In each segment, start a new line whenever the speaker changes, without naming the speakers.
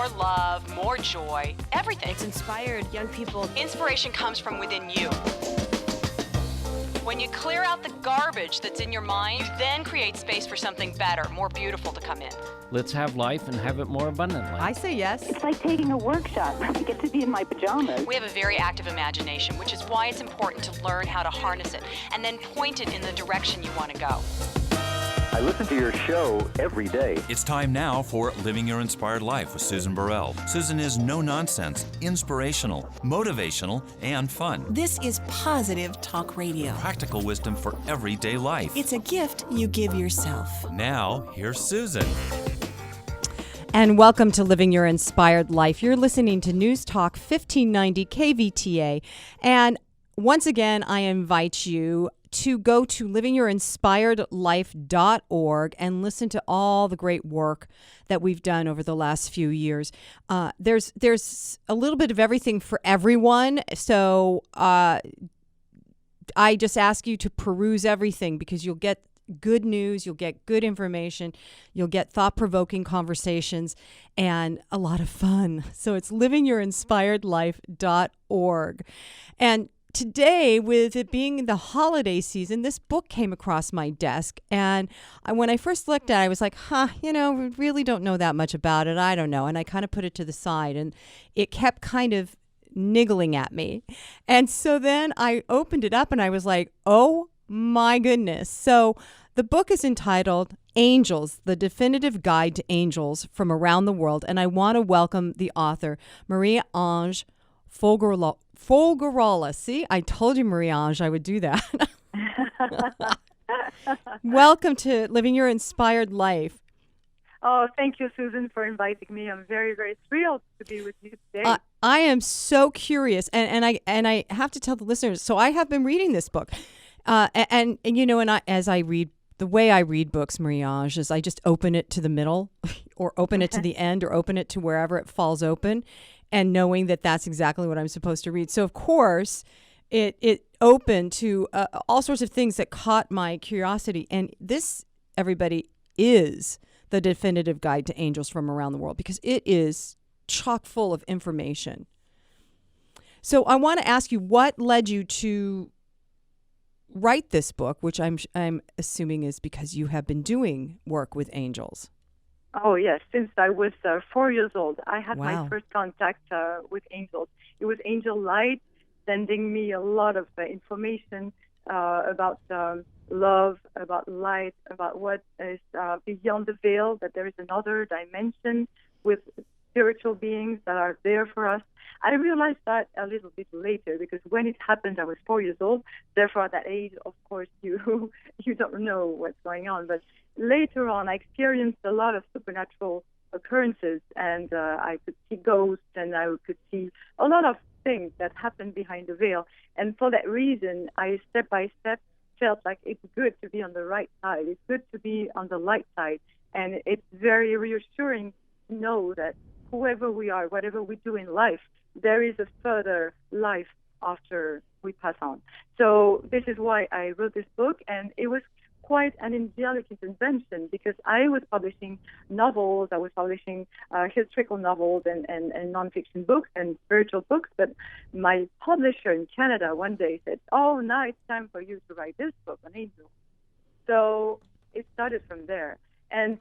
more love, more joy, everything.
It's inspired young people.
Inspiration comes from within you. When you clear out the garbage that's in your mind, you then create space for something better, more beautiful to come in.
Let's have life and have it more abundantly.
I say yes.
It's like taking a workshop. I get to be in my pajamas.
We have a very active imagination, which is why it's important to learn how to harness it and then point it in the direction you want to go.
I listen to your show every day.
It's time now for Living Your Inspired Life with Susan Burrell. Susan is no-nonsense, inspirational, motivational, and fun.
This is positive talk radio.
Practical wisdom for everyday life.
It's a gift you give yourself.
Now, here's Susan.
And welcome to Living Your Inspired Life. You're listening to News Talk 1590 KVTA. And once again, I invite you to go to livingyourinspiredlife.org and listen to all the great work that we've done over the last few years. There's a little bit of everything for everyone. So I just ask you to peruse everything because you'll get good news, you'll get good information, you'll get thought-provoking conversations, and a lot of fun. So it's livingyourinspiredlife.org. And today, with it being the holiday season, this book came across my desk. And when I first looked at it, I was like, we really don't know that much about it. I don't know. And I kind of put it to the side. And it kept kind of niggling at me. And so then I opened it up and I was like, oh my goodness. So the book is entitled Angels, The Definitive Guide to Angels from Around the World. And I want to welcome the author, Marie-Ange Faugerolas. See, I told you, Marie-Ange, I would do that. Welcome to Living Your Inspired Life.
Oh, thank you, Susan, for inviting me. I'm very, very thrilled to be with you today.
I am so curious, and I have to tell the listeners. So I have been reading this book, and as I read. The way I read books, Marie-Ange, is I just open it to the middle or open it to the end or open it to wherever it falls open and knowing that that's exactly what I'm supposed to read. So, of course, it opened to all sorts of things that caught my curiosity. And this, everybody, is the definitive guide to angels from around the world because it is chock full of information. So I want to ask you, what led you to write this book, which I'm assuming is because you have been doing work with angels?
Oh, yes. Since I was 4 years old, I had
Wow.
my first contact with angels. It was Angel Light sending me a lot of information about love, about light, about what is beyond the veil, that there is another dimension with spiritual beings that are there for us. I realized that a little bit later because when it happened, I was 4 years old. Therefore, at that age, of course, you don't know what's going on. But later on, I experienced a lot of supernatural occurrences, and I could see ghosts, and I could see a lot of things that happened behind the veil. And for that reason, I step by step felt like it's good to be on the right side. It's good to be on the light side, and it's very reassuring to know that whoever we are, whatever we do in life, there is a further life after we pass on. So this is why I wrote this book, and it was quite an angelic intervention because I was publishing novels, I was publishing historical novels and nonfiction books and spiritual books, but my publisher in Canada one day said, oh, now it's time for you to write this book on angels. So it started from there. And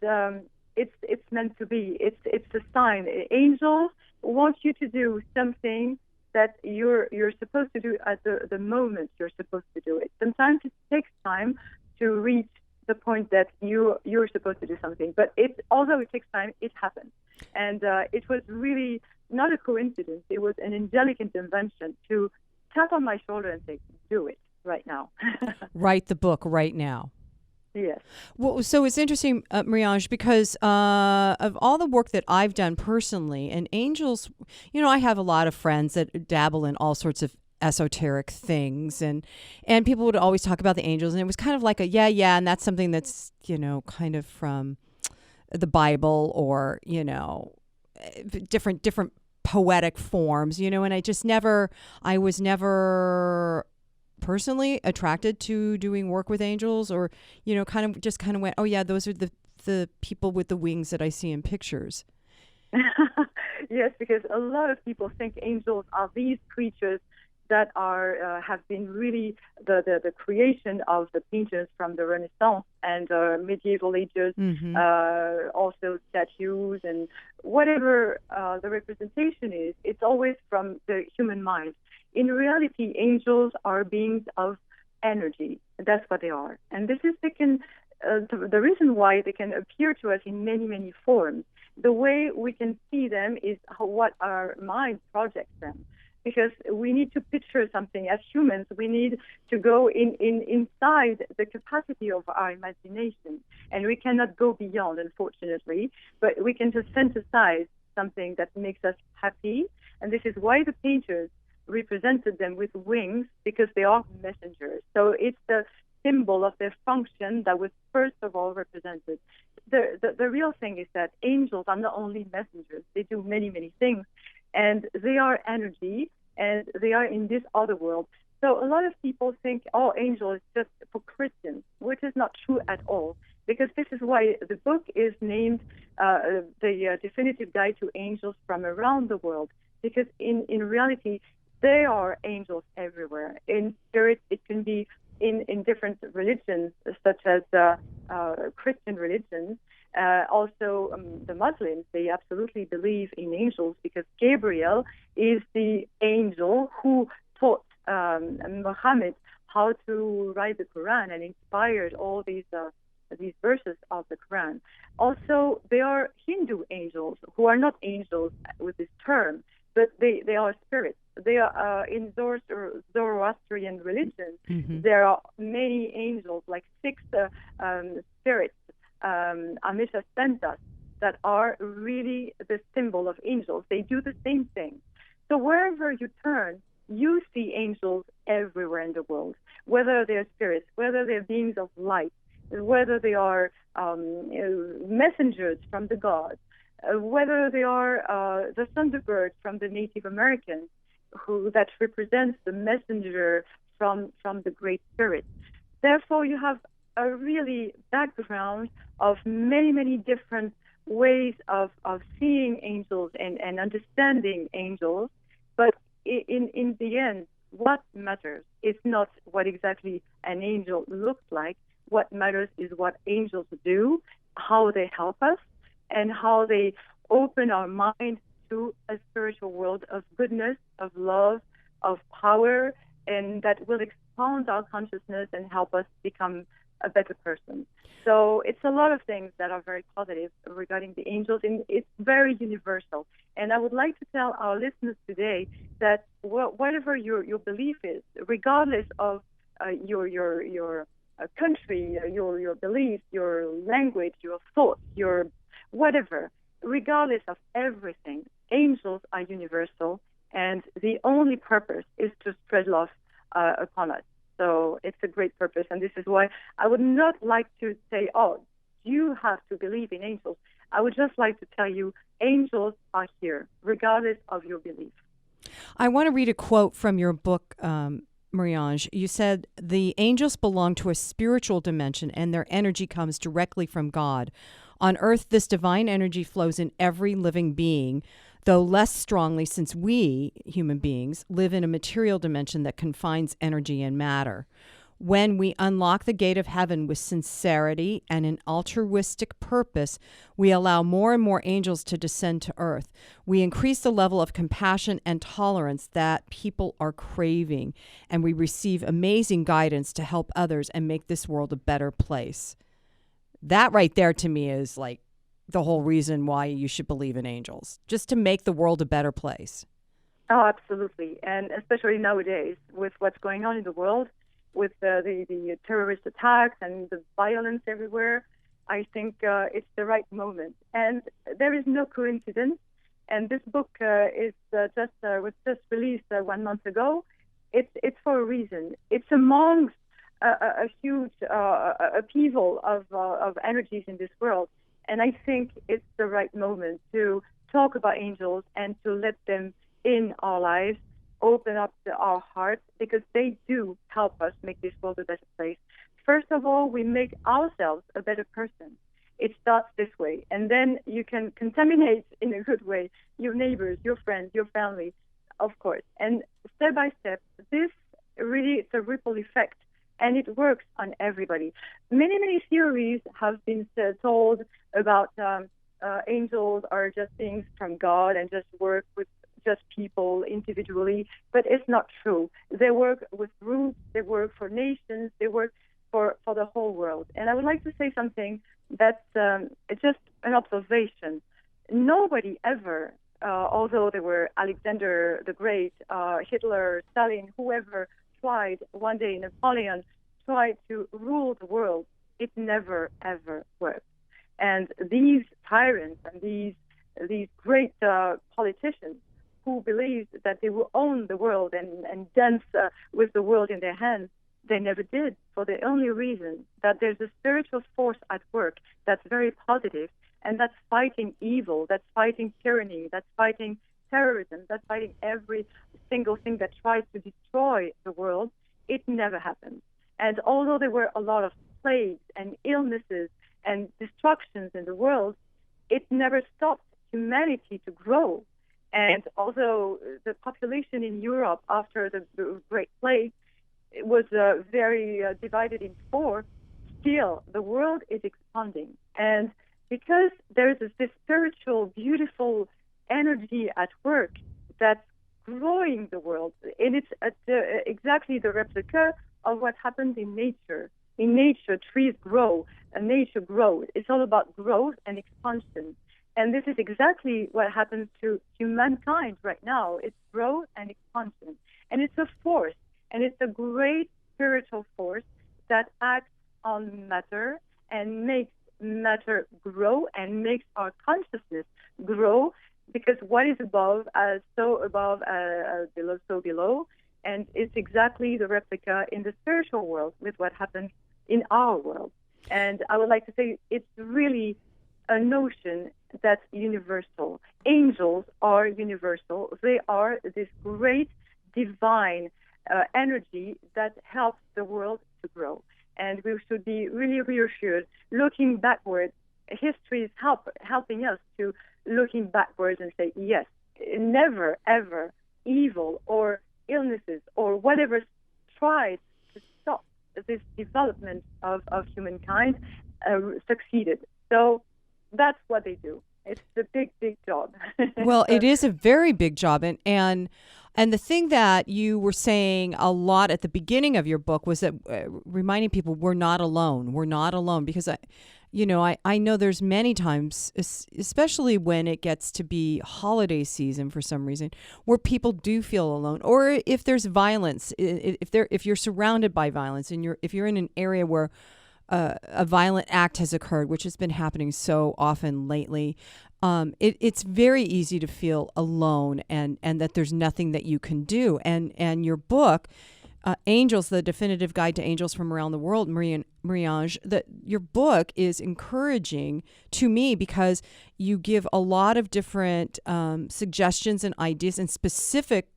it's meant to be. It's a sign. Angels want you to do something that you're supposed to do at the moment you're supposed to do it. Sometimes it takes time to reach the point that you're supposed to do something. But although it takes time, it happens. And it was really not a coincidence. It was an angelic intervention to tap on my shoulder and say, do it right now.
Write the book right now.
Yes.
Well, so it's interesting, Marie-Ange, because of all the work that I've done personally, and angels, I have a lot of friends that dabble in all sorts of esoteric things, and people would always talk about the angels, and it was kind of like and that's something that's, kind of from the Bible or, different poetic forms, and I was never personally attracted to doing work with angels, or kind of went, oh yeah, those are the people with the wings that I see in pictures.
Yes, because a lot of people think angels are these creatures that are have been really the creation of the painters from the Renaissance and medieval ages, also statues and whatever the representation is. It's always from the human mind. In reality, angels are beings of energy. That's what they are, and this is the reason why they can appear to us in many, many forms. The way we can see them is what our mind projects them. Because we need to picture something. As humans, we need to go inside the capacity of our imagination. And we cannot go beyond, unfortunately. But we can just synthesize something that makes us happy. And this is why the painters represented them with wings, because they are messengers. So it's the symbol of their function that was first of all represented. The real thing is that angels are not only messengers. They do many, many things. And they are energy, and they are in this other world. So a lot of people think, oh, angel is just for Christians, which is not true at all. Because this is why the book is named the Definitive Guide to Angels from Around the World. Because in reality, there are angels everywhere. In spirit, it can be in different religions, such as Christian religions. Also, the Muslims, they absolutely believe in angels because Gabriel is the angel who taught Muhammad how to write the Quran and inspired all these verses of the Quran. Also, there are Hindu angels who are not angels with this term, but they are spirits. They are in Zoroastrian religion. There are many angels, like 6 spirits. Amisha sent us that are really the symbol of angels. They do the same thing. So wherever you turn, you see angels everywhere in the world, whether they're spirits, whether they're beings of light, whether they are messengers from the gods, whether they are the thunderbird from the Native Americans, that represents the messenger from the Great Spirit. Therefore, you have a really background of many, many different ways of seeing angels and understanding angels. But in the end, what matters is not what exactly an angel looks like. What matters is what angels do, how they help us, and how they open our mind to a spiritual world of goodness, of love, of power, and that will expand our consciousness and help us become a better person. So it's a lot of things that are very positive regarding the angels, and it's very universal. And I would like to tell our listeners today that whatever your belief is, regardless of your country, your beliefs, your language, your thoughts, your whatever, regardless of everything, angels are universal, and the only purpose is to spread love upon us. So it's a great purpose, and this is why I would not like to say, oh, you have to believe in angels. I would just like to tell you, angels are here, regardless of your belief.
I want to read a quote from your book, Marie-Ange. You said, the angels belong to a spiritual dimension, and their energy comes directly from God. On earth, this divine energy flows in every living being, though less strongly since we, human beings, live in a material dimension that confines energy and matter. When we unlock the gate of heaven with sincerity and an altruistic purpose, we allow more and more angels to descend to earth. We increase the level of compassion and tolerance that people are craving, and we receive amazing guidance to help others and make this world a better place. That right there to me is like the whole reason why you should believe in angels, just to make the world a better place.
Oh, absolutely. And especially nowadays with what's going on in the world, with the terrorist attacks and the violence everywhere, I think it's the right moment. And there is no coincidence. And this book was just released 1 month ago. It's for a reason. It's amongst a huge upheaval of energies in this world. And I think it's the right moment to talk about angels and to let them in our lives, open up our hearts, because they do help us make this world a better place. First of all, we make ourselves a better person. It starts this way, and then you can contaminate in a good way your neighbors, your friends, your family, of course. And step by step, this really, it's a ripple effect, and it works on everybody. Many, many theories have been told about angels are just things from God and just work with just people individually, but it's not true. They work with groups, they work for nations, they work for the whole world. And I would like to say something that's just an observation. Nobody ever, although there were Alexander the Great, Hitler, Stalin, whoever tried one day, Napoleon tried to rule the world, it never, ever worked. And these tyrants and these great politicians who believed that they will own the world and dance with the world in their hands, they never did, for the only reason that there's a spiritual force at work that's very positive, and that's fighting evil, that's fighting tyranny, that's fighting terrorism, that's fighting every single thing that tries to destroy the world. It never happened. And although there were a lot of plagues and illnesses and destructions in the world, it never stopped humanity to grow. And although the population in Europe after the Great Plague was very divided in four, still the world is expanding. And because there is this spiritual, beautiful energy at work that's growing the world, and it's exactly the replica of what happens in nature. In nature, trees grow, and nature grows. It's all about growth and expansion. And this is exactly what happens to humankind right now. It's growth and expansion. And it's a force, and it's a great spiritual force that acts on matter and makes matter grow and makes our consciousness grow, because what is above is so above as below, so below. And it's exactly the replica in the spiritual world with what happens in our world. And I would like to say it's really a notion that's universal. Angels are universal. They are this great divine energy that helps the world to grow. And we should be really reassured. Looking backwards, history is helping us to looking backwards and say, yes, never, ever evil or illnesses or whatever tried to stop this development of humankind succeeded. So that's what they do. It's a big, big job.
Well, it is a very big job. And the thing that you were saying a lot at the beginning of your book was that reminding people we're not alone. We're not alone, because I know there's many times, especially when it gets to be holiday season for some reason, where people do feel alone, or if there's violence, if you're surrounded by violence, and if you're in an area where a violent act has occurred, which has been happening so often lately, it's very easy to feel alone and that there's nothing that you can do. And your book, Angels, the Definitive Guide to Angels from Around the World, Marie-Ange, that your book is encouraging to me because you give a lot of different suggestions and ideas and specific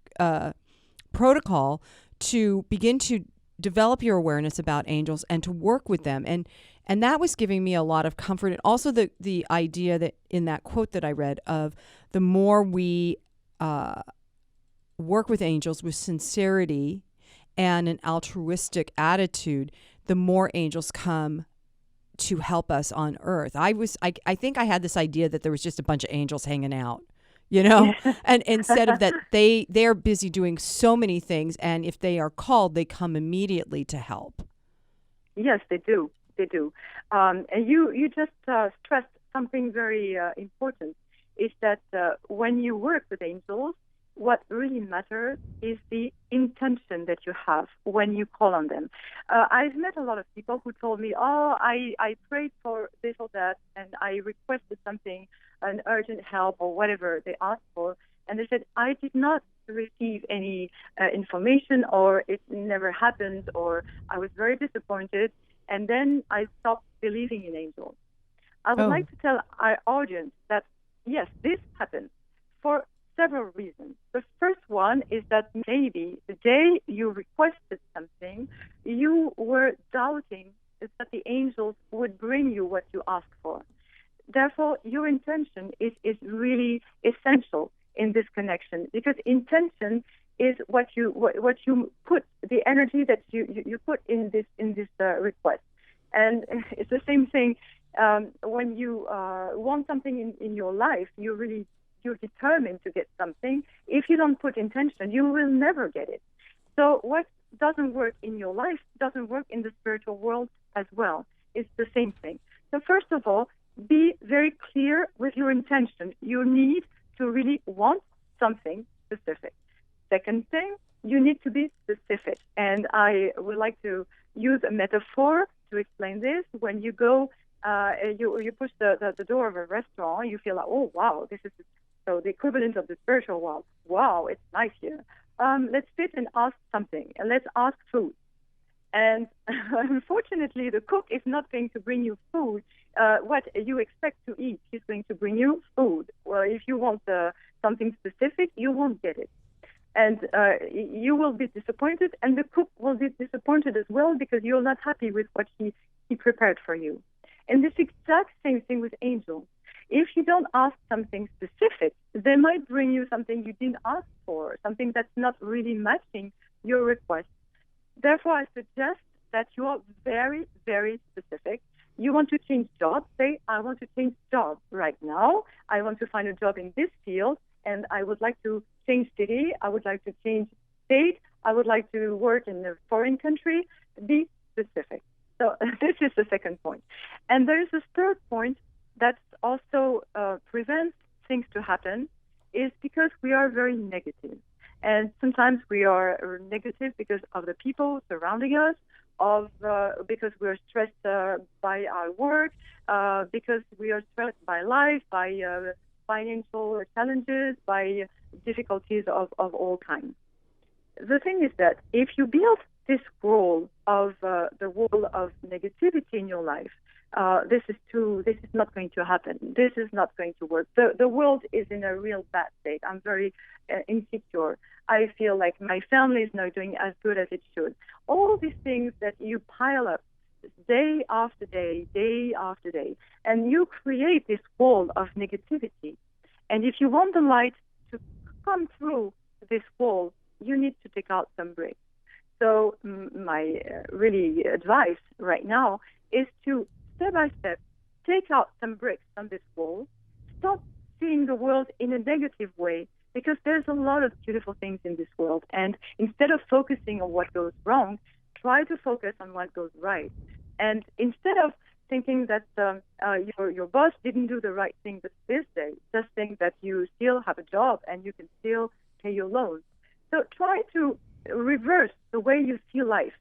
protocol to begin to develop your awareness about angels and to work with them. And that was giving me a lot of comfort. And also the idea that in that quote that I read of the more we work with angels with sincerity and an altruistic attitude, the more angels come to help us on earth. I think I had this idea that there was just a bunch of angels hanging out, and instead of that, they're busy doing so many things, and if they are called, they come immediately to help.
Yes, they do. They do. And you just stressed something very important, is that when you work with angels, what really matters is the intention that you have when you call on them. I've met a lot of people who told me, I prayed for this or that, and I requested something, an urgent help or whatever they asked for, and they said, I did not receive any information, or it never happened, or I was very disappointed, and then I stopped believing in angels. I would like to tell our audience that, yes, this happens for several reasons. The first one is that maybe the day you requested something, you were doubting is that the angels would bring you what you ask for. Therefore, your intention is really essential in this connection, because intention is what you put, the energy that you put in this request. And it's the same thing when you want something in your life. You're determined to get something. If you don't put intention, you will never get it. So what doesn't work in your life doesn't work in the spiritual world as well. It's the same thing. So first of all, be very clear with your intention. You need to really want something specific. Second thing, you need to be specific. And I would like to use a metaphor to explain this. When you go, you push the door of a restaurant, you feel like, oh, wow, this is so the equivalent of the spiritual world. Wow, it's nice here. Let's sit and ask something, and let's ask food. And unfortunately, the cook is not going to bring you food, what you expect to eat. He's going to bring you food. Well, if you want something specific, you won't get it. And you will be disappointed, and the cook will be disappointed as well, because you're not happy with what he prepared for you. And this exact same thing with angels. If you don't ask something specific, they might bring you something you didn't ask for, something that's not really matching your request. Therefore, I suggest that you are very, very specific. You want to change jobs. Say, I want to change job right now. I want to find a job in this field, and I would like to change city. I would like to change state. I would like to work in a foreign country. Be specific. So this is the second point. And there is a third point that also prevents things to happen, is because we are very negative. And sometimes we are negative because of the people surrounding us, because we're stressed by our work, because we are stressed by life, by financial challenges, by difficulties of all kinds. The thing is that if you build this wall of the wall of negativity in your life, this is not going to happen. This is not going to work. The world is in a real bad state. I'm very insecure. I feel like my family is not doing as good as it should. All these things that you pile up day after day, day after day, and you create this wall of negativity. And if you want the light to come through this wall, you need to take out some bricks. So my really advice right now is to step by step take out some bricks from this wall. Stop seeing the world in a negative way, because there's a lot of beautiful things in this world. And instead of focusing on what goes wrong, try to focus on what goes right. And instead of thinking that your boss didn't do the right thing this day, just think that you still have a job and you can still pay your loans. So try to reverse the way you see life,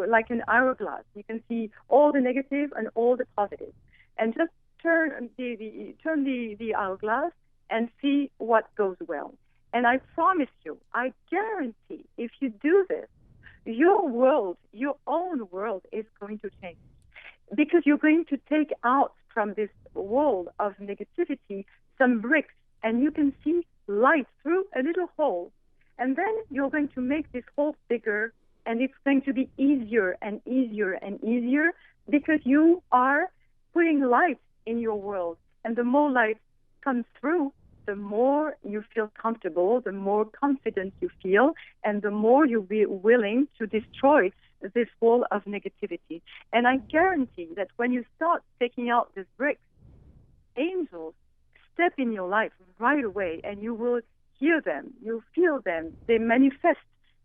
like an hourglass. You can see all the negative and all the positive, and just turn the hourglass and see what goes well. And I promise you, I guarantee, if you do this, your world, your own world, is going to change, because you're going to take out from this wall of negativity some bricks, and you can see light through a little hole. And then you're going to make this hole bigger, and it's going to be easier and easier and easier, because you are putting light in your world. And the more light comes through, the more you feel comfortable, the more confident you feel, and the more you'll be willing to destroy this wall of negativity. And I guarantee that when you start taking out these bricks, angels step in your life right away, and you will hear them, you feel them, they manifest,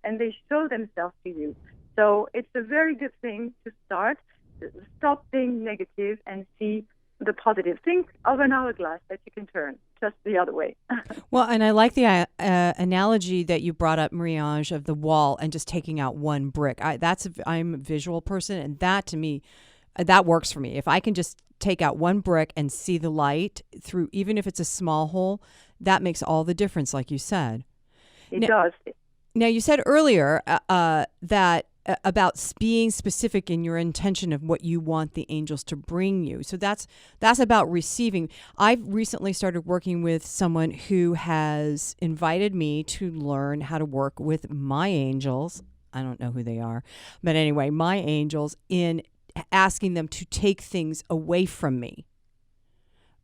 and they show themselves to you. So it's a very good thing to stop being negative and see the positive. Think of an hourglass that you can turn just the other way.
Well, and I like the analogy that you brought up, Marie-Ange, of the wall and just taking out one brick. I'm a visual person, and that, to me, that works for me. If I can just take out one brick and see the light through, even if it's a small hole, that makes all the difference, like you said.
It does.
Now, you said earlier that about being specific in your intention of what you want the angels to bring you. So that's about receiving. I've recently started working with someone who has invited me to learn how to work with my angels. I don't know who they are, but anyway, my angels in asking them to take things away from me.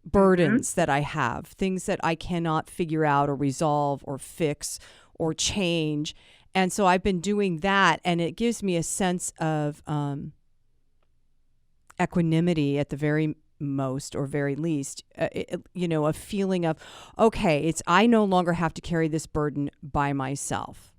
Burdens that I have, things that I cannot figure out or resolve or fix or change. And so I've been doing that, and it gives me a sense of equanimity at the very most or very least, a feeling of, okay, I no longer have to carry this burden by myself.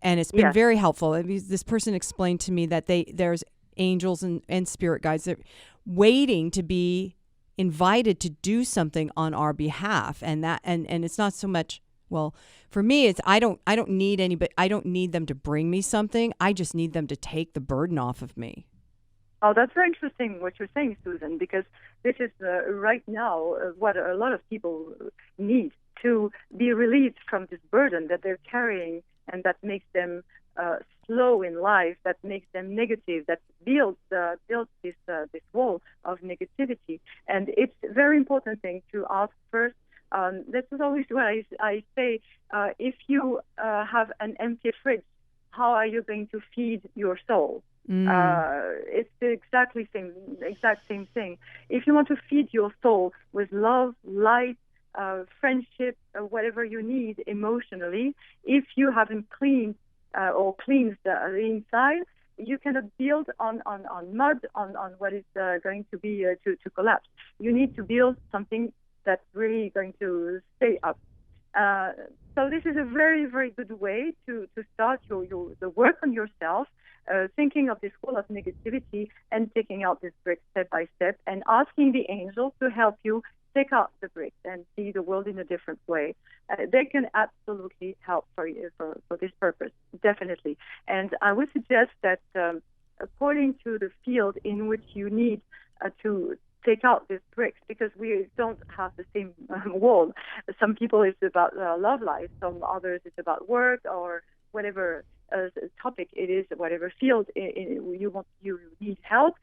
And it's been very helpful. This person explained to me that there's angels and spirit guides that are waiting to be invited to do something on our behalf, and it's not so much. Well, for me, it's I don't need anybody. I don't need them to bring me something. I just need them to take the burden off of me.
Oh, that's very interesting what you're saying, Susan, because this is right now what a lot of people need to be released from this burden that they're carrying, and that makes them slow in life, that makes them negative, that builds this wall of negativity. And it's a very important thing to ask first. This is always what I say. If you have an empty fridge, how are you going to feed your soul? It's the exact same thing. If you want to feed your soul with love, light, friendship, whatever you need emotionally, if you haven't cleansed the inside, you cannot build on mud, on what is going to be to collapse. You need to build something that's really going to stay up. So this is a very, very good way to start the work on yourself, thinking of this wall of negativity and taking out this brick step by step, and asking the angels to help you take out the bricks and see the world in a different way. They can absolutely help for you for this purpose, definitely. And I would suggest that according to the field in which you need to take out these bricks, because we don't have the same wall. Some people it's about love life, some others it's about work or whatever topic it is, whatever field you need help.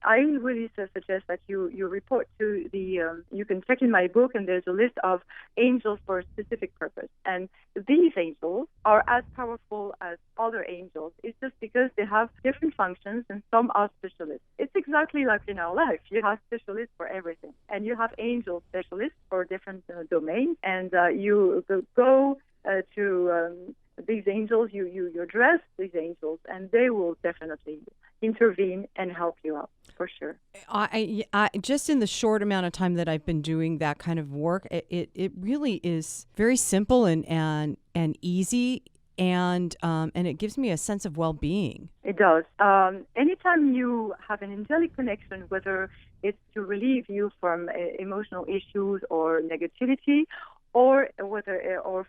I really suggest that you report to you can check in my book, and there's a list of angels for a specific purpose. And these angels are as powerful as other angels. It's just because they have different functions, and some are specialists. It's exactly like in our life. You have specialists for everything, and you have angel specialists for different domains, and you go to these angels, you address these angels, and they will definitely intervene and help you out, for sure.
I just in the short amount of time that I've been doing that kind of work, it really is very simple and easy, and it gives me a sense of well-being.
It does. Anytime you have an angelic connection, whether it's to relieve you from emotional issues or negativity, or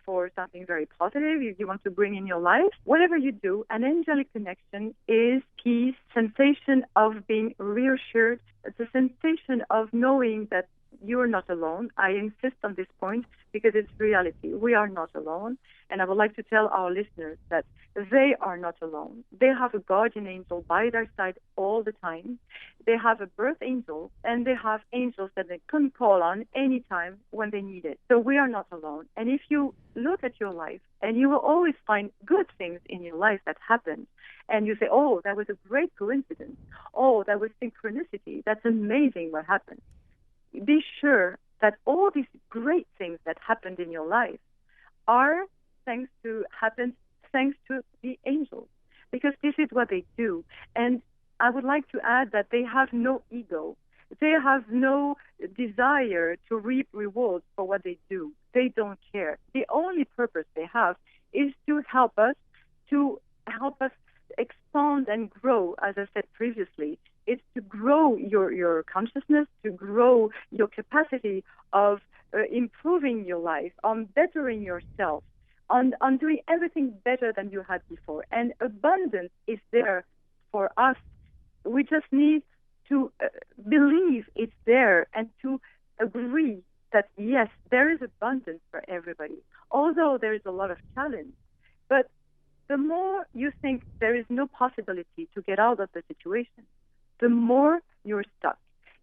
for something very positive you want to bring in your life, whatever you do, an angelic connection is peace, sensation of being reassured. It's a sensation of knowing that you're not alone. I insist on this point because it's reality. We are not alone. And I would like to tell our listeners that they are not alone. They have a guardian angel by their side all the time. They have a birth angel, and they have angels that they can call on anytime when they need it. So we are not alone. And if you look at your life, and you will always find good things in your life that happen, and you say, oh, that was a great coincidence. Oh, that was synchronicity. That's amazing what happened. Be sure that all these great things that happened in your life are thanks to the angels, because this is what they do. And I would like to add that they have no ego. They have no desire to reap rewards for what they do. They don't care. The only purpose they have is to help us expand and grow, as I said previously. It's to grow your consciousness, to grow your capacity of improving your life, on bettering yourself, on doing everything better than you had before. And abundance is there for us. We just need to believe it's there and to agree that, yes, there is abundance for everybody, although there is a lot of challenge. But the more you think there is no possibility to get out of the situation, the more you're stuck.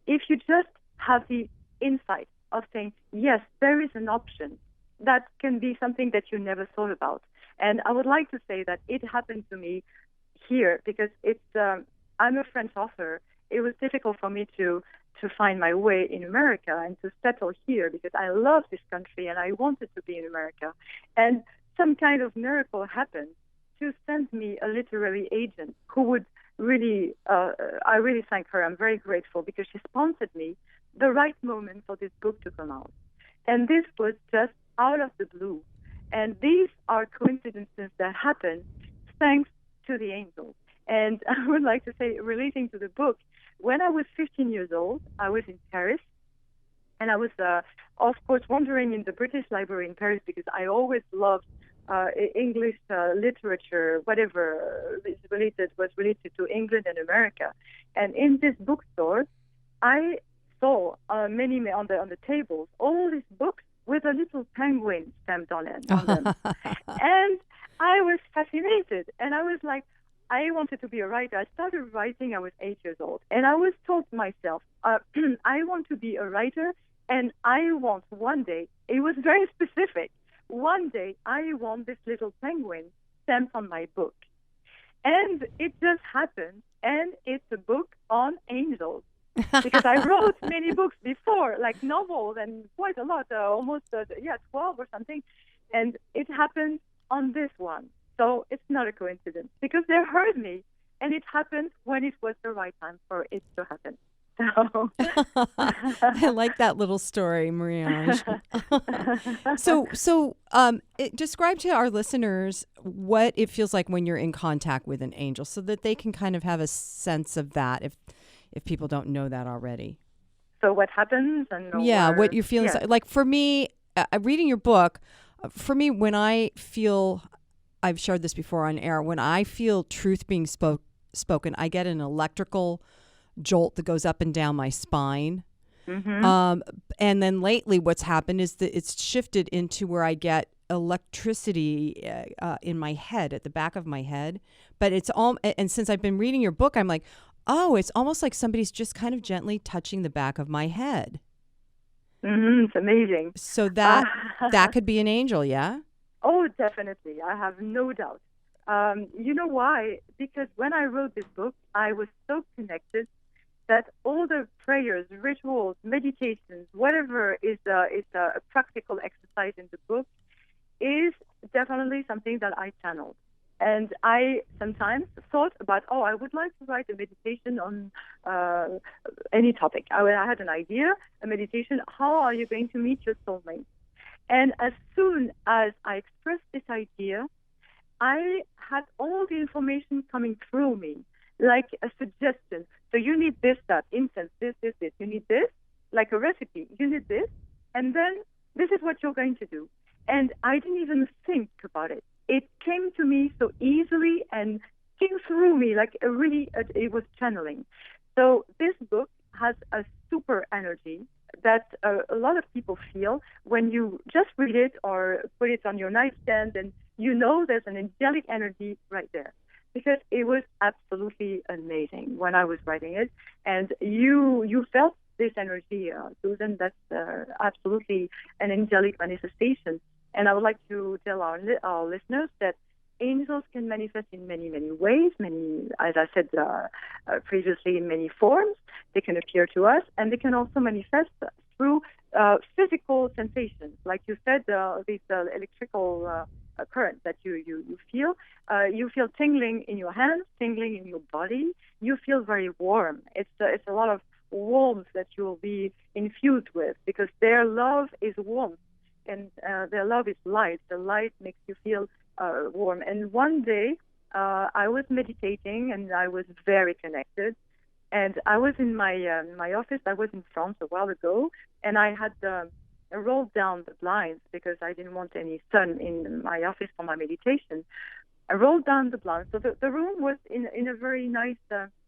If you just have the insight of saying, yes, there is an option, that can be something that you never thought about. And I would like to say that it happened to me here, because it's I'm a French author. It was difficult for me to find my way in America and to settle here because I love this country and I wanted to be in America. And some kind of miracle happened to send me a literary agent who would really, I really thank her. I'm very grateful because she sponsored me the right moment for this book to come out. And this was just out of the blue. And these are coincidences that happen thanks to the angels. And I would like to say, relating to the book, when I was 15 years old, I was in Paris. And I was, of course, wandering in the British Library in Paris because I always loved English literature, whatever was related to England and America. And in this bookstore, I saw many on the tables all these books with a little penguin stamped on them. And I was fascinated. And I was like, I wanted to be a writer. I started writing, I was 8 years old. And I was told to myself, I want to be a writer, and I want one day, it was very specific, one day I want this little penguin stamped on my book. And it just happened, and it's a book on angels. Because I wrote many books before, like novels, and quite a lot, almost 12 or something. And it happened on this one. So it's not a coincidence because they heard me, and it happened when it was the right time for it to happen. So
I like that little story, Marie-Ange. Describe to our listeners what it feels like when you're in contact with an angel, so that they can kind of have a sense of that if people don't know that already.
So what happens and
what you're feeling.
Yeah.
Like for me, reading your book, for me, when I feel, I've shared this before on air, when I feel truth being spoken, I get an electrical jolt that goes up and down my spine. Mm-hmm. And then lately what's happened is that it's shifted into where I get electricity in my head, at the back of my head. But it's all, and since I've been reading your book, I'm like, oh, it's almost like somebody's just kind of gently touching the back of my head.
Mm-hmm. It's amazing.
So that could be an angel, yeah?
Oh, definitely. I have no doubt. You know why? Because when I wrote this book, I was so connected that all the prayers, rituals, meditations, whatever is a practical exercise in the book is definitely something that I channeled. And I sometimes thought about, I would like to write a meditation on any topic. I had an idea, a meditation, how are you going to meet your soulmate? And as soon as I expressed this idea, I had all the information coming through me, like a suggestion. So you need this, that, incense, this. You need this, like a recipe. You need this, and then this is what you're going to do. And I didn't even think about it. It came to me so easily and came through me like it was channeling. So this book has a super energy that a lot of people feel when you just read it or put it on your nightstand, and you know there's an angelic energy right there. Because it was absolutely amazing when I was writing it. And you felt this energy, Susan. That's absolutely an angelic manifestation. And I would like to tell our listeners that angels can manifest in many, many ways, as I said previously, in many forms. They can appear to us, and they can also manifest through physical sensations. Like you said, this electrical current that you feel. You feel tingling in your hands, tingling in your body. You feel very warm. It's a lot of warmth that you will be infused with, because their love is warmth, and their love is light. The light makes you feel warm. And one day, I was meditating, and I was very connected. And I was in my office. I was in France a while ago, and I had I rolled down the blinds because I didn't want any sun in my office for my meditation. I rolled down the blinds. So the room was in a very nice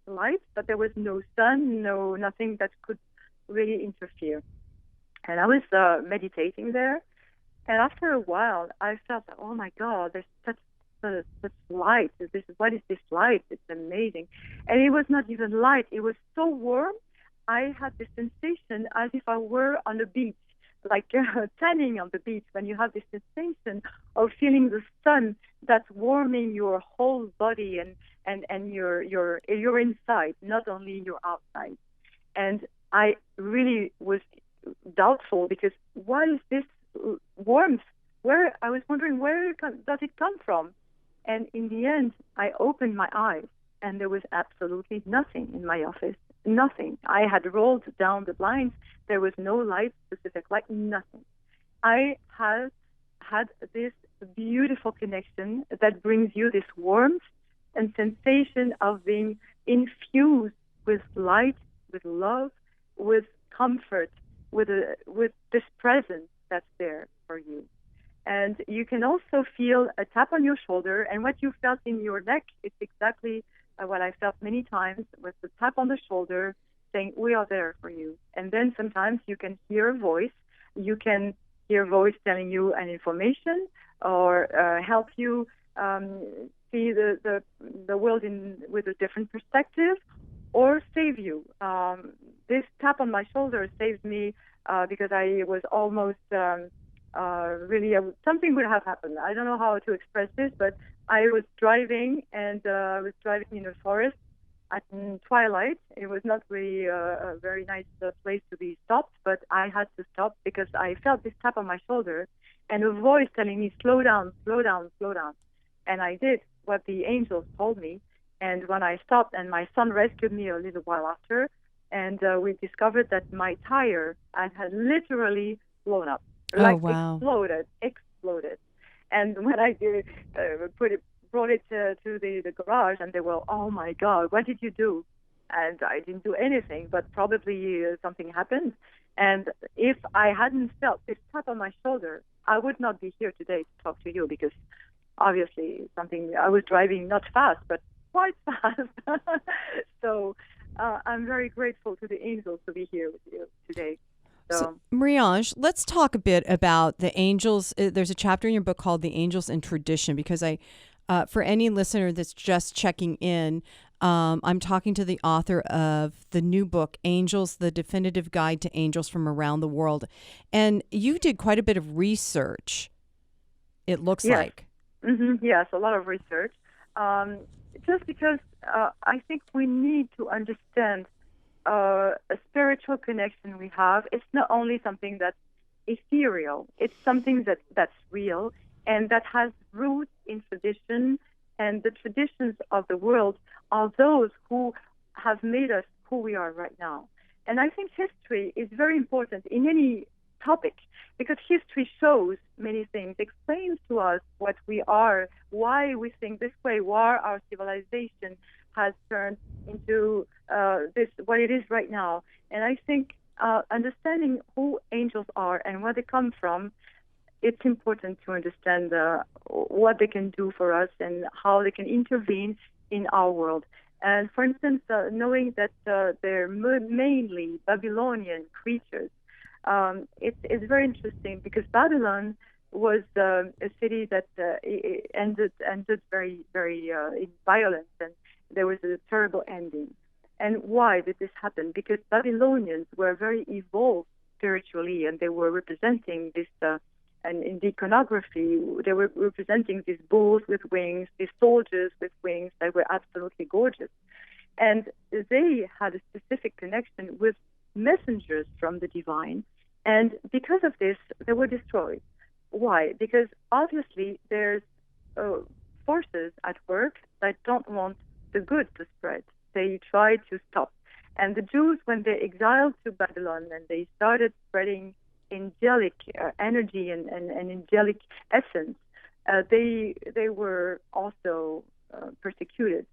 light, but there was no sun, nothing that could really interfere. And I was meditating there. And after a while, I felt, oh my God, there's such light. What is this light? It's amazing. And it was not even light. It was so warm. I had the sensation as if I were on a beach. like tanning on the beach, when you have this sensation of feeling the sun that's warming your whole body and your inside, not only your outside. And I really was doubtful because what is this warmth? Where I was wondering does it come from? And in the end, I opened my eyes, and there was absolutely nothing in my office. Nothing. I had rolled down the blinds. There was no light, specific light, nothing. I had this beautiful connection that brings you this warmth and sensation of being infused with light, with love, with comfort, with this presence that's there for you. And you can also feel a tap on your shoulder, and what you felt in your neck is exactly what I felt many times, with the tap on the shoulder saying, we are there for you. And then sometimes you can hear a voice. You can hear a voice telling you an information or help you see the world with a different perspective, or save you. This tap on my shoulder saved me because I was almost really, something would have happened. I don't know how to express this, but I was driving, and I was driving in a forest at twilight. It was not really a very nice place to be stopped, but I had to stop because I felt this tap on my shoulder and a voice telling me, slow down, slow down, slow down. And I did what the angels told me. And when I stopped, and my son rescued me a little while after, and we discovered that my tire had literally blown up.
Oh, wow.
Exploded. And when I did brought it to the garage, and they were, oh my God, what did you do? And I didn't do anything, but probably something happened. And if I hadn't felt this tap on my shoulder, I would not be here today to talk to you, because obviously I was driving not fast, but quite fast. So I'm very grateful to the angels to be here with you today.
So, Marie-Ange, let's talk a bit about the angels. There's a chapter in your book called The Angels in Tradition, because for any listener that's just checking in, I'm talking to the author of the new book, Angels, The Definitive Guide to Angels from Around the World. And you did quite a bit of research, it looks like.
Mm-hmm. Yes, a lot of research. Just because I think we need to understand a spiritual connection we have. It's not only something that's ethereal. It's something that's real and that has roots in tradition. And the traditions of the world are those who have made us who we are right now. And I think history is very important in any topic, because history shows many things, explains to us what we are, why we think this way, why our civilization has turned into what it is right now. And I think understanding who angels are and where they come from, it's important to understand what they can do for us and how they can intervene in our world. And for instance, knowing that they're mainly Babylonian creatures, it's very interesting, because Babylon was a city that ended very, very in violence, and there was a terrible ending. And why did this happen? Because Babylonians were very evolved spiritually, and they were representing this, and in the iconography, they were representing these bulls with wings, these soldiers with wings that were absolutely gorgeous. And they had a specific connection with messengers from the divine. And because of this, they were destroyed. Why? Because obviously there's forces at work that don't want the good to spread. They try to stop. And the Jews, when they exiled to Babylon and they started spreading angelic energy and angelic essence, they were also persecuted.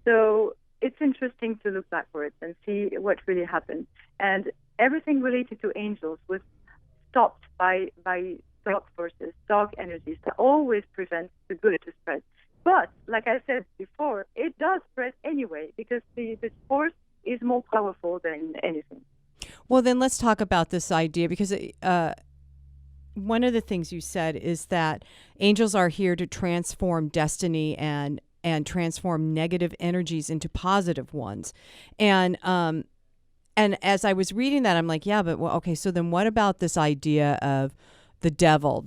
So it's interesting to look backwards and see what really happened. And everything related to angels was stopped by dark forces, dark energies that always prevent the good to spread. But, like I said before, it does spread anyway, because this force is more powerful than anything.
Well, then let's talk about this idea, because one of the things you said is that angels are here to transform destiny and transform negative energies into positive ones. And and as I was reading that, I'm like, yeah, but well, okay, so then what about this idea of the devil?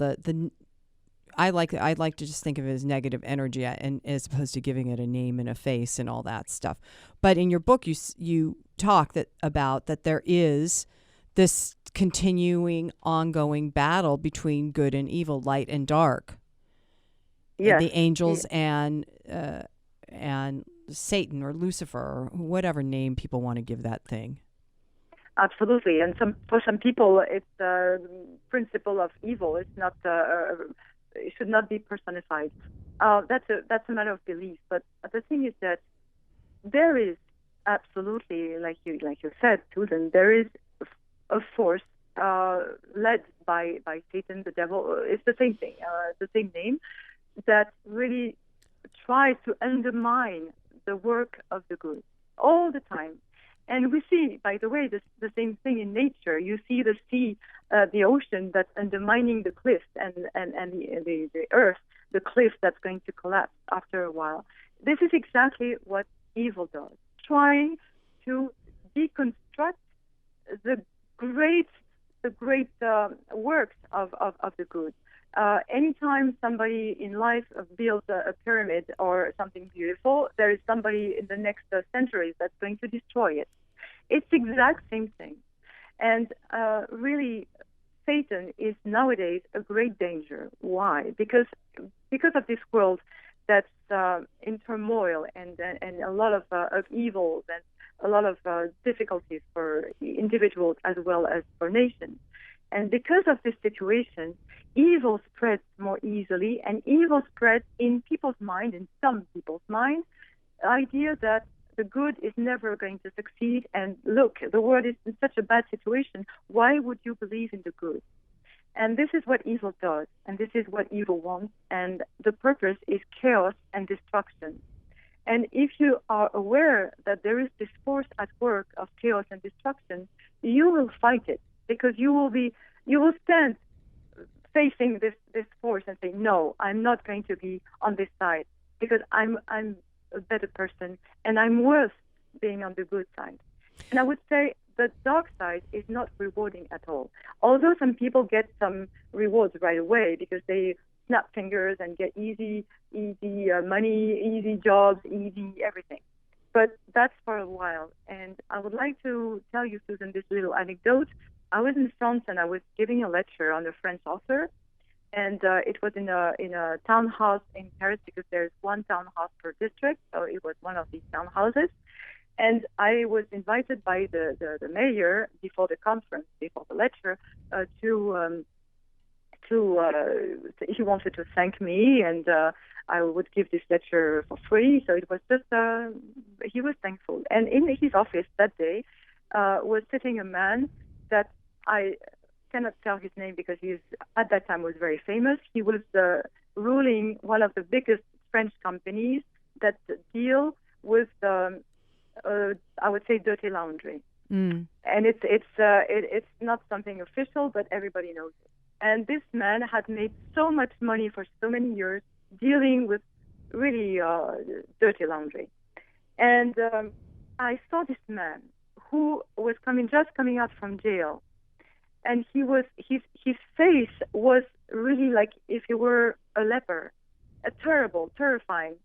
I like to just think of it as negative energy, and as opposed to giving it a name and a face and all that stuff. But in your book, you talk about that there is this continuing, ongoing battle between good and evil, light and dark.
Yes.
The angels and Satan or Lucifer or whatever name people want to give that thing.
Absolutely, and for some people, it's the principle of evil. It's not. It should not be personified. That's a matter of belief. But the thing is that there is absolutely, like you said, Susan, there is a force led by Satan, the devil. It's the same thing, the same name, that really tries to undermine the work of the good all the time. And we see, by the way, the same thing in nature. You see the sea, the ocean that's undermining the cliffs, and the earth, the cliff that's going to collapse after a while. This is exactly what evil does, trying to deconstruct the great works of the good. Anytime somebody in life builds a pyramid or something beautiful, there is somebody in the next centuries that's going to destroy it. It's the exact same thing. And really, Satan is nowadays a great danger. Why? Because of this world that's in turmoil and a lot of evil and a lot of difficulties for individuals as well as for nations. And because of this situation, evil spreads more easily, and evil spreads in people's mind, in some people's mind, the idea that the good is never going to succeed, and look, the world is in such a bad situation, why would you believe in the good? And this is what evil does, and this is what evil wants, and the purpose is chaos and destruction. And if you are aware that there is this force at work of chaos and destruction, you will fight it, because you will stand facing this force and say, no, I'm not going to be on this side, because I'm a better person and I'm worth being on the good side. And I would say the dark side is not rewarding at all. Although some people get some rewards right away because they snap fingers and get easy money, easy jobs, easy everything. But that's for a while. And I would like to tell you, Susan, this little anecdote. I was in France and I was giving a lecture on a French author, and it was in a townhouse in Paris, because there's one townhouse per district, so it was one of these townhouses. And I was invited by the mayor before the conference, before the lecture, he wanted to thank me, and I would give this lecture for free. So it was just he was thankful. And in his office that day was sitting a man that I cannot tell his name because he at that time was very famous. He was ruling one of the biggest French companies that deal with, I would say, dirty laundry. And it's not something official, but everybody knows it. And this man had made so much money for so many years dealing with really dirty laundry. And I saw this man who was just coming out from jail. And his face was really like if he were a leper, terrifying.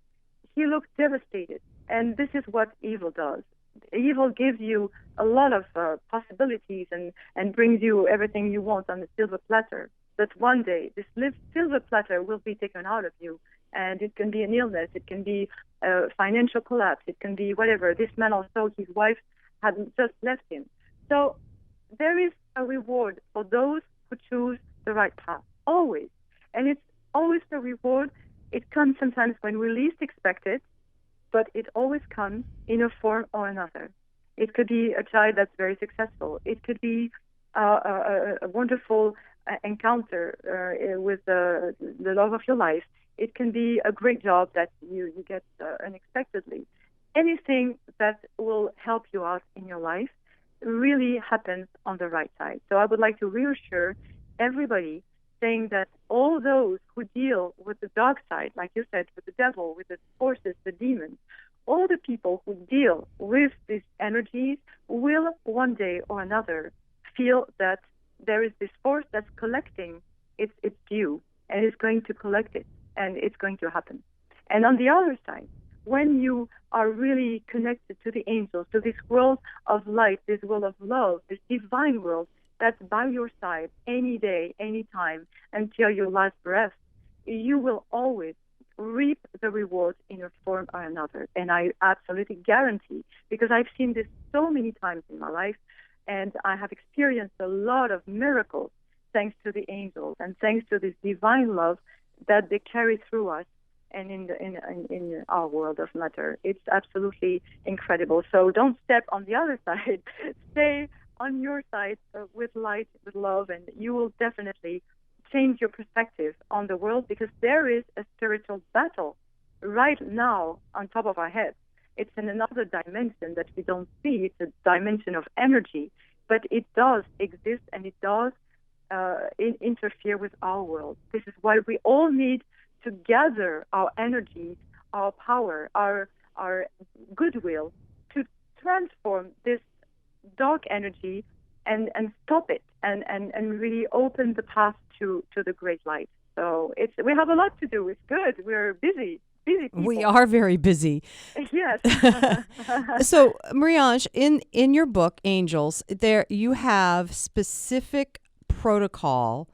He looked devastated. And this is what evil does. Evil gives you a lot of possibilities and brings you everything you want on a silver platter. But one day, this silver platter will be taken out of you. And it can be an illness. It can be a financial collapse. It can be whatever. This man also, his wife had just left him. So there is a reward for those who choose the right path, always. And it's always the reward. It comes sometimes when we least expect it, but it always comes in a form or another. It could be a child that's very successful. It could be a wonderful encounter with the love of your life. It can be a great job that you get unexpectedly. Anything that will help you out in your life really happens on the right side. So I would like to reassure everybody, saying that all those who deal with the dark side, like you said, with the devil, with the forces, the demons, all the people who deal with these energies will one day or another feel that there is this force that's collecting its due, and it's going to collect it, and it's going to happen. And on the other side, when you are really connected to the angels, to this world of light, this world of love, this divine world that's by your side any day, any time, until your last breath, you will always reap the reward in a form or another. And I absolutely guarantee, because I've seen this so many times in my life, and I have experienced a lot of miracles thanks to the angels and thanks to this divine love that they carry through us and in our world of matter. It's absolutely incredible. So don't step on the other side. Stay on your side with light, with love, and you will definitely change your perspective on the world, because there is a spiritual battle right now on top of our heads. It's in another dimension that we don't see. It's a dimension of energy, but it does exist, and it does interfere with our world. This is why we all need to gather our energy, our power, our goodwill to transform this dark energy and stop it and really open the path to the great light. So we have a lot to do. It's good. We're busy people.
We are very busy.
Yes.
So, Marie-Ange, in your book, Angels, there you have specific protocol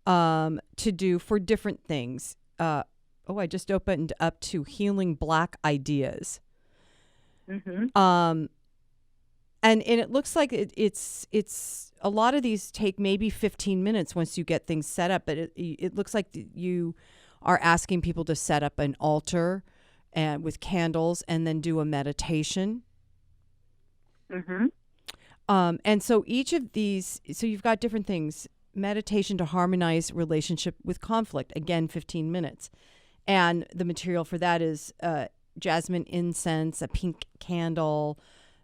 to do for different things. I just opened up to healing Black ideas.
Mm-hmm.
And it looks like it's a lot of these take maybe 15 minutes once you get things set up, but it looks like you are asking people to set up an altar and with candles and then do a meditation.
Mm-hmm.
And so each of these, so you've got different things: meditation to harmonize relationship with conflict, again 15 minutes, and the material for that is jasmine incense, a pink candle,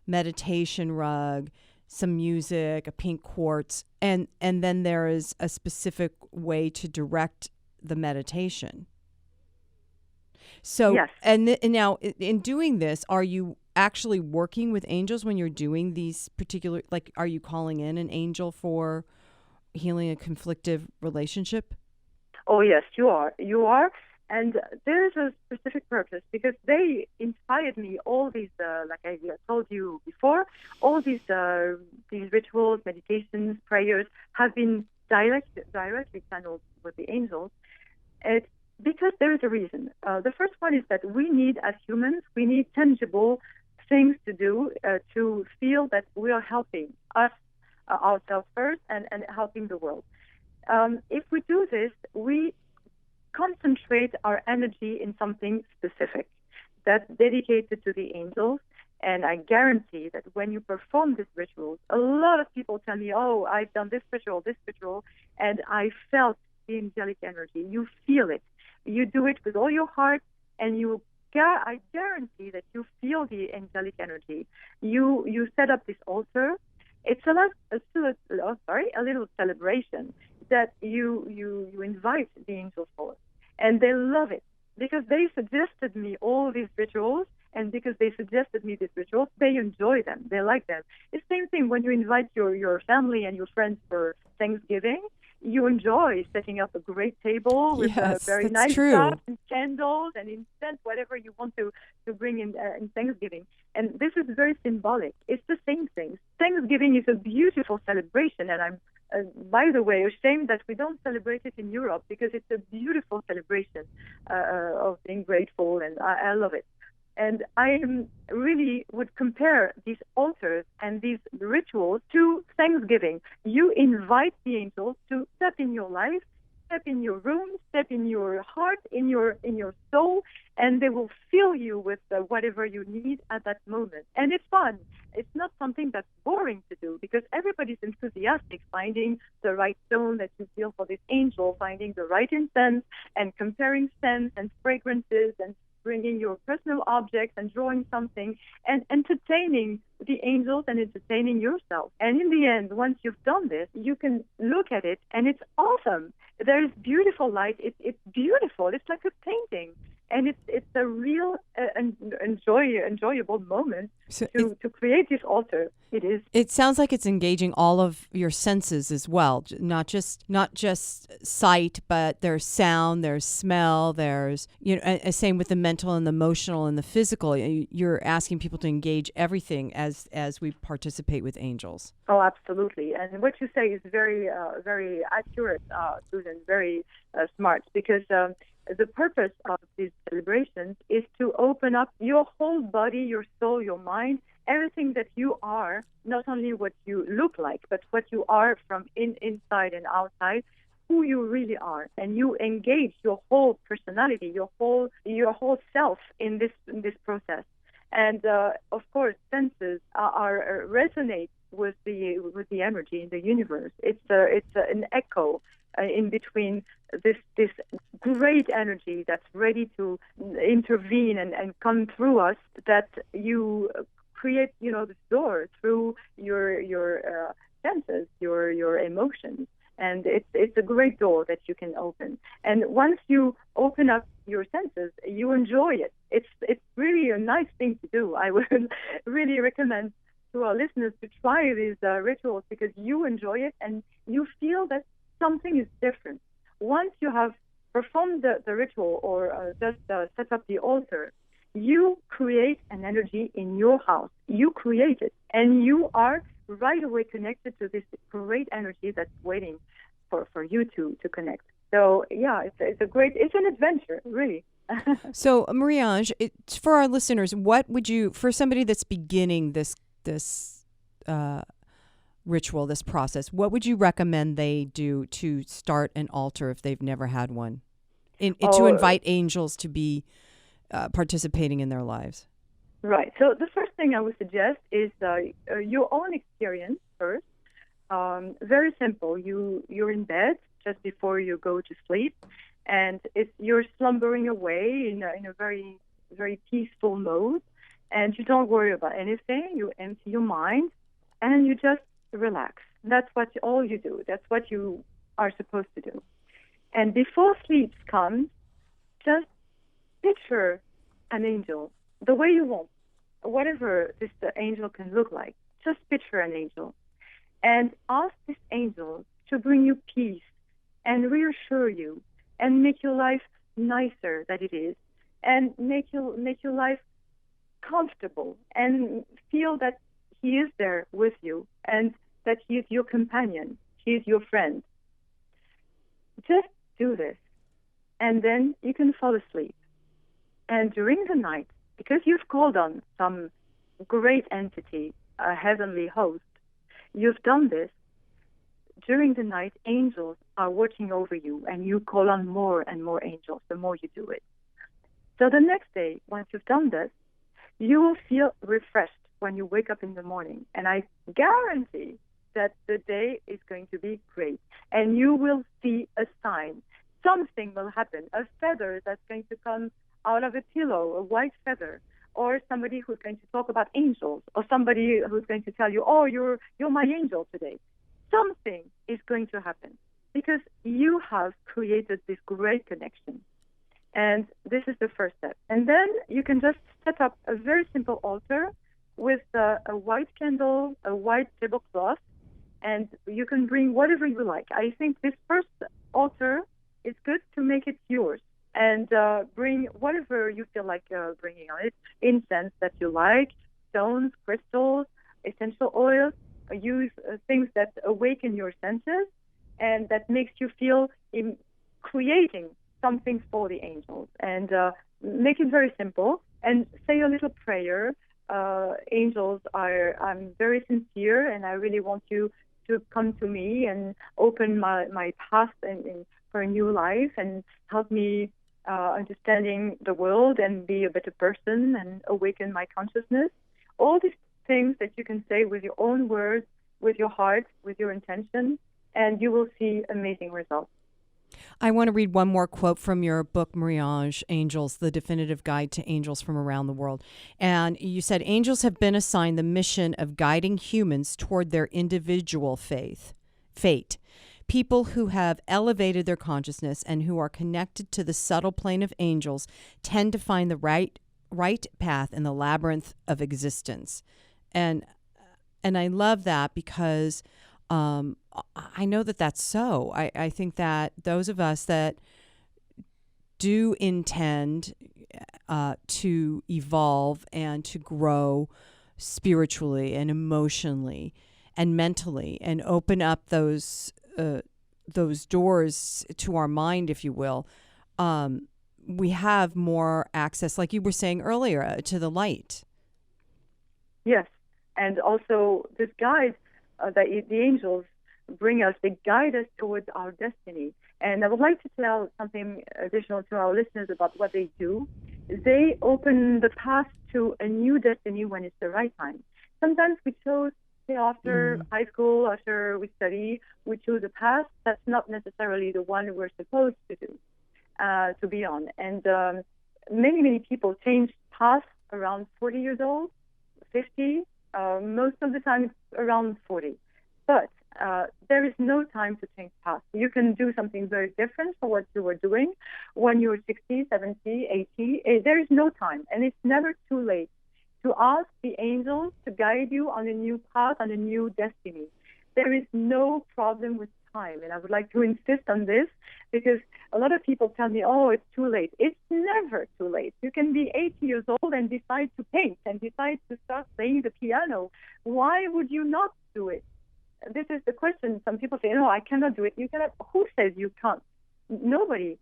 meditation rug, some music, a pink quartz, and then there is a specific way to direct the meditation. So,
yes.
And now in doing this, are you actually working with angels when you're doing these particular, like, are you calling in an angel for healing a conflictive relationship?
Oh, yes, you are. You are. And there is a specific purpose, because they inspired me. All these, like I told you before, all these rituals, meditations, prayers have been directly channeled with the angels. It's because there is a reason. The first one is that we need, as humans, we need tangible things to do to feel that we are helping us, ourselves first, and helping the world. If we do this, we concentrate our energy in something specific that's dedicated to the angels. And I guarantee that when you perform these rituals, a lot of people tell me, oh, I've done this ritual, and I felt the angelic energy. You feel it. You do it with all your heart, and I guarantee that you feel the angelic energy. You set up this altar. It's a little celebration that you invite the angels for. And they love it, because they suggested me all these rituals, and because they suggested me these rituals, they enjoy them. They like them. It's the same thing when you invite your family and your friends for Thanksgiving. You enjoy setting up a great table with very nice stuff and candles and incense, whatever you want to bring in Thanksgiving. And this is very symbolic. It's the same thing. Thanksgiving is a beautiful celebration, and I'm, by the way, ashamed that we don't celebrate it in Europe, because it's a beautiful celebration of being grateful, and I love it. And I really would compare these altars and these rituals to Thanksgiving. You invite the angels to step in your life, step in your room, step in your heart, in your soul, and they will fill you with whatever you need at that moment. And it's fun. It's not something that's boring to do, because everybody's enthusiastic, finding the right stone that you feel for this angel, finding the right incense, and comparing scents and fragrances, and bringing your personal objects and drawing something and entertaining the angels and entertaining yourself. And in the end, once you've done this, you can look at it and it's awesome. There is beautiful light. It's beautiful. It's like a painting. and it's a real enjoyable moment
So
to create this altar. It is.
it sounds like it's engaging all of your senses as well, not just sight, but there's sound, there's smell, there's same with the mental and the emotional and the physical. You're asking people to engage everything as we participate with angels.
Oh, absolutely. And what you say is very accurate, Susan. Very smart, because the purpose of these celebrations is to open up your whole body, your soul, your mind, everything that you are, not only what you look like, but what you are from inside and outside, who you really are. And you engage your whole personality, your whole self in this process. And of course, senses are resonate with the energy in the universe. It's an echo in between this great energy that's ready to intervene and come through us, that you create, this door through your senses, your emotions. And it's a great door that you can open. And once you open up your senses, you enjoy it. It's really a nice thing to do. I would really recommend to our listeners to try these rituals, because you enjoy it and you feel that something is different. Once you have performed the ritual or just set up the altar, you create an energy in your house. You create it, and you are right away connected to this great energy that's waiting for you to connect. So yeah, it's an adventure, really.
So Marie-Ange, for our listeners, what would you, for somebody that's beginning this ritual, this process, what would you recommend they do to start an altar if they've never had one, to invite angels to be participating in their lives?
Right. So the first thing I would suggest is your own experience first. Very simple. You're in bed just before you go to sleep, and you're slumbering away in a very, very peaceful mode, and you don't worry about anything. You empty your mind, and you just relax. That's all you do. That's what you are supposed to do. And before sleep comes, just picture an angel the way you want, whatever this angel can look like. Just picture an angel and ask this angel to bring you peace and reassure you and make your life nicer than it is, and make your life comfortable, and feel that he is there with you and that he is your companion, he is your friend. Just do this, and then you can fall asleep. And during the night, because you've called on some great entity, a heavenly host, you've done this, during the night, angels are watching over you, and you call on more and more angels the more you do it. So the next day, once you've done this, you will feel refreshed when you wake up in the morning. And I guarantee that the day is going to be great. And you will see a sign. Something will happen. A feather that's going to come out of a pillow, a white feather, or somebody who's going to talk about angels, or somebody who's going to tell you, oh, you're my angel today. Something is going to happen because you have created this great connection. And this is the first step. And then you can just set up a very simple altar with a white candle, a white tablecloth, and you can bring whatever you like. I think this first altar is good to make it yours. And bring whatever you feel like bringing on it. Incense that you like, stones, crystals, essential oils. Use things that awaken your senses and that makes you feel in creating something for the angels. And make it very simple and say a little prayer. Angels, I'm very sincere, and I really want you to come to me and open my path for a new life and help me understanding the world and be a better person and awaken my consciousness. All these things that you can say with your own words, with your heart, with your intention, and you will see amazing results.
I want to read one more quote from your book, Marie-Ange Angels, the definitive guide to angels from around the world. And you said, angels have been assigned the mission of guiding humans toward their individual fate. People who have elevated their consciousness and who are connected to the subtle plane of angels tend to find the right path in the labyrinth of existence. And I love that because I know that that's so. I think that those of us that do intend to evolve and to grow spiritually and emotionally and mentally and open up those doors to our mind, if you will, we have more access, like you were saying earlier, to the light.
Yes, and also this guide that the angels bring us, they guide us towards our destiny. And I would like to tell something additional to our listeners about what they do. They open the path to a new destiny when it's the right time. Sometimes we chose, say, after high school, after we study, we choose a path that's not necessarily the one we're supposed to do, to be on. And many people change paths around 40 years old, 50. Most of the time it's around 40. But there is no time to change paths. You can do something very different from what you were doing when you were 60, 70, 80. There is no time, and it's never too late to ask the angels to guide you on a new path, on a new destiny. There is no problem with time, and I would like to insist on this because a lot of people tell me, oh, it's too late. It's never too late. You can be 80 years old and decide to paint and decide to start playing the piano. Why would you not do it? This is the question. Some people say, no, I cannot do it. You cannot. Who says you can't? Nobody.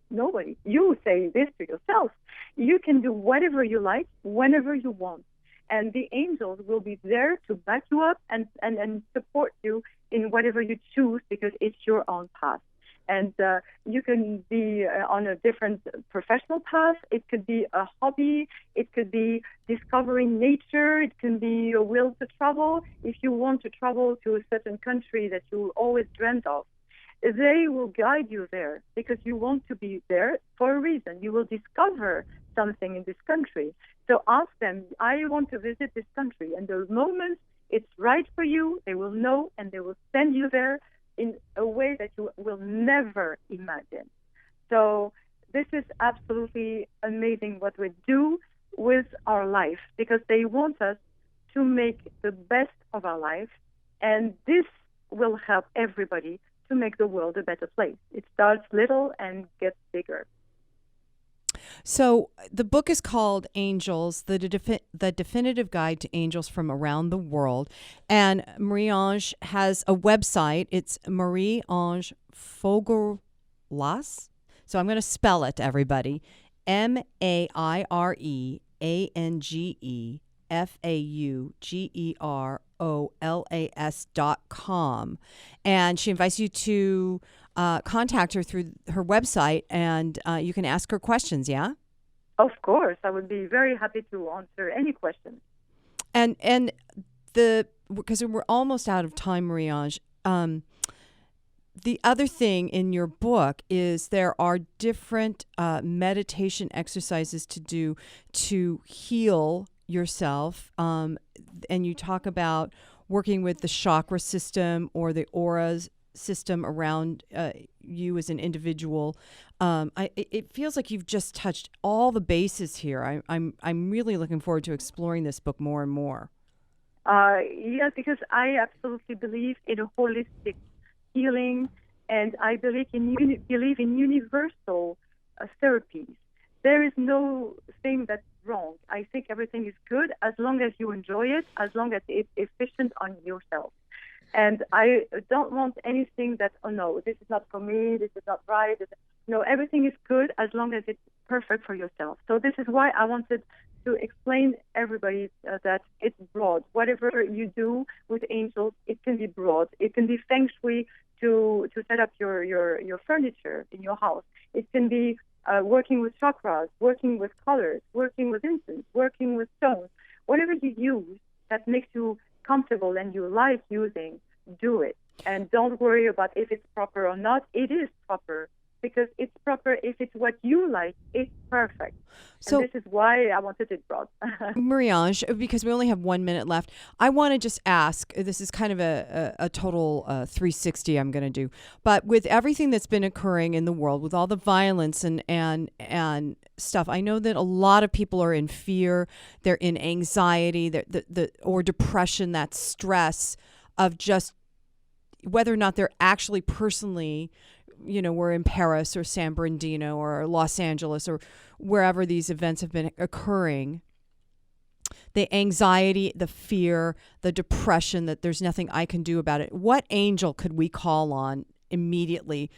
You say this to yourself. You can do whatever you like, whenever you want. And the angels will be there to back you up and support you in whatever you choose because it's your own path. And you can be on a different professional path. It could be a hobby. It could be discovering nature. It can be a will to travel. If you want to travel to a certain country that you always dreamt of, they will guide you there because you want to be there for a reason. You will discover something in this country. So ask them, I want to visit this country. And the moment it's right for you, they will know and they will send you there in a way that you will never imagine. So this is absolutely amazing what we do with our life because they want us to make the best of our life, and this will help everybody to make the world a better place. It starts little and gets bigger.
So the book is called Angels, the Definitive Guide to Angels from Around the World. And Marie-Ange has a website. It's Marie-Ange Faugerolas. So I'm going to spell it, everybody. MAIREANGEFAUGEROLAS.com. And she invites you to contact her through her website, and you can ask her questions, yeah?
Of course. I would be very happy to answer any questions.
And because we're almost out of time, Marie-Ange, the other thing in your book is there are different meditation exercises to do to heal yourself, and you talk about working with the chakra system or the auras system around you as an individual. It feels like you've just touched all the bases here. I'm really looking forward to exploring this book more and more.
Yes, because I absolutely believe in a holistic healing, and I believe in universal therapies. There is no thing that's wrong. I think everything is good as long as you enjoy it, as long as it's efficient on yourself. And I don't want anything that, oh no, this is not for me, this is not right. No, everything is good as long as it's perfect for yourself. So this is why I wanted to explain everybody that it's broad. Whatever you do with angels, it can be broad. It can be feng shui to set up your furniture in your house. It can be working with chakras, working with colors, working with incense, working with stones. Whatever you use that makes you comfortable and you like using, do it. And don't worry about if it's proper or not. It is proper because it's proper. If it's what you like, it's perfect.
So-
and this is why I wanted it brought.
Marie-Ange, because we only have 1 minute left, I want to just ask, this is kind of a total 360 I'm going to do, but with everything that's been occurring in the world, with all the violence and stuff, I know that a lot of people are in fear, they're in anxiety, or depression, that stress of just whether or not they're actually personally, we're in Paris or San Bernardino or Los Angeles or wherever these events have been occurring. The anxiety, the fear, the depression that there's nothing I can do about it. What angel could we call on immediately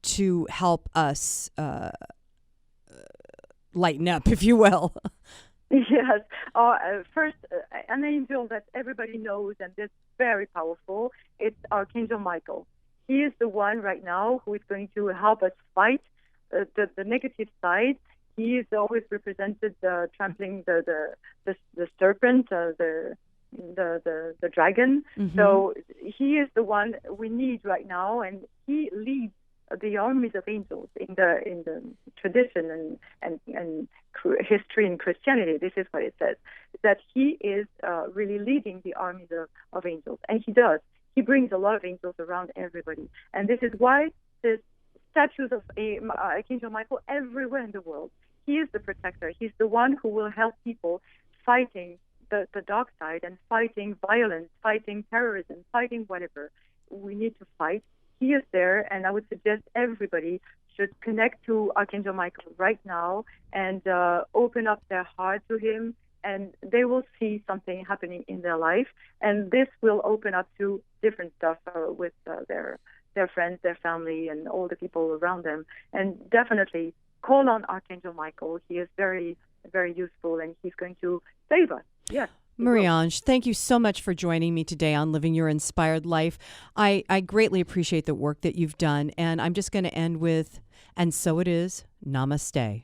to help us lighten up, if you will?
Yes. First, an angel that everybody knows and is very powerful, it's Archangel Michael. He is the one right now who is going to help us fight the negative side. He is always represented trampling the serpent, the dragon.
Mm-hmm.
So he is the one we need right now, and he leads the armies of angels in the tradition and history in Christianity. This is what it says, that he is really leading the armies of angels, and he does. He brings a lot of angels around everybody, and this is why there's statues of Archangel Michael everywhere in the world. He is the protector. He's the one who will help people fighting the dark side and fighting violence, fighting terrorism, fighting whatever we need to fight. He is there, and I would suggest everybody should connect to Archangel Michael right now and open up their heart to him, and they will see something happening in their life, and this will open up to different stuff with their friends, their family, and all the people around them. And definitely call on Archangel Michael. He is very, very useful, and he's going to save us. Yes.
Marie-Ange, thank you so much for joining me today on Living Your Inspired Life. I greatly appreciate the work that you've done, and I'm just going to end with, and so it is, namaste.